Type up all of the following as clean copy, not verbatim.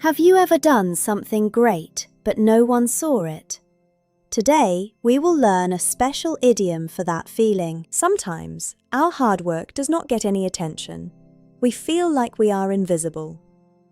Have you ever done something great, but no one saw it? Today, we will learn a special idiom for that feeling. Sometimes, our hard work does not get any attention. We feel like we are invisible.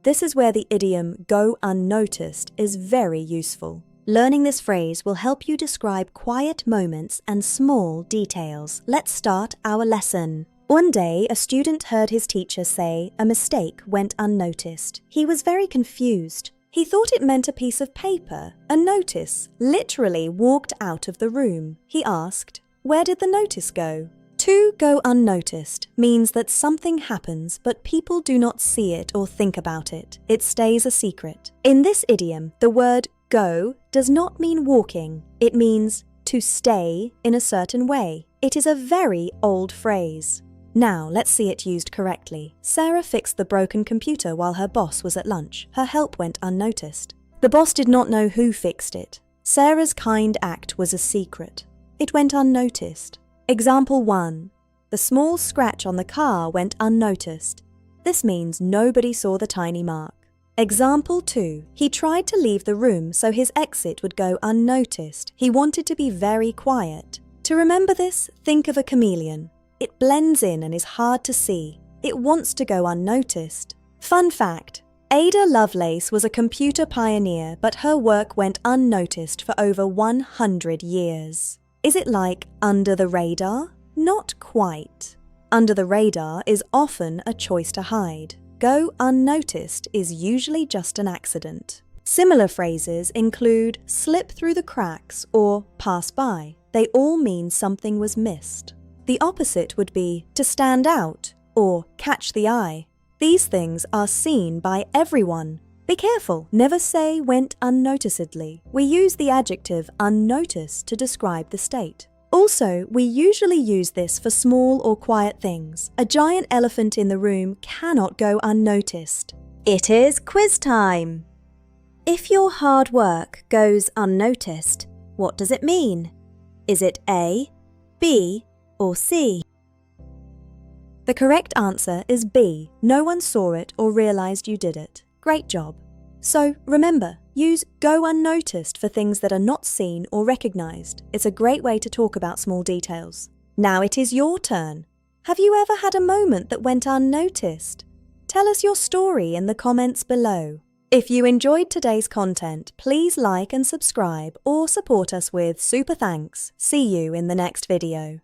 This is where the idiom "go unnoticed" is very useful. Learning this phrase will help you describe quiet moments and small details. Let's start our lesson. One day, a student heard his teacher say a mistake went unnoticed. He was very confused. He thought it meant a piece of paper. A notice literally walked out of the room. He asked, "Where did the notice go?" To go unnoticed means that something happens but people do not see it or think about it. It stays a secret. In this idiom, the word go does not mean walking. It means to stay in a certain way. It is a very old phrase. Now, let's see it used correctly. Sarah fixed the broken computer while her boss was at lunch. Her help went unnoticed. The boss did not know who fixed it. Sarah's kind act was a secret. It went unnoticed. Example 1. The small scratch on the car went unnoticed. This means nobody saw the tiny mark. Example 2. He tried to leave the room so his exit would go unnoticed. He wanted to be very quiet. To remember this, think of a chameleon. It blends in and is hard to see. It wants to go unnoticed. Fun fact: Ada Lovelace was a computer pioneer, but her work went unnoticed for over 100 years. Is it like under the radar? Not quite. Under the radar is often a choice to hide. Go unnoticed is usually just an accident. Similar phrases include slip through the cracks or pass by. They all mean something was missed. The opposite would be to stand out or catch the eye. These things are seen by everyone. Be careful, never say went unnoticedly. We use the adjective unnoticed to describe the state. Also, we usually use this for small or quiet things. A giant elephant in the room cannot go unnoticed. It is quiz time! If your hard work goes unnoticed, what does it mean? Is it A, B, or C? The correct answer is B. No one saw it or realized you did it. Great job. So remember, use go unnoticed for things that are not seen or recognized. It's a great way to talk about small details. Now it is your turn. Have you ever had a moment that went unnoticed? Tell us your story in the comments below. If you enjoyed today's content, please like and subscribe or support us with super thanks. See you in the next video.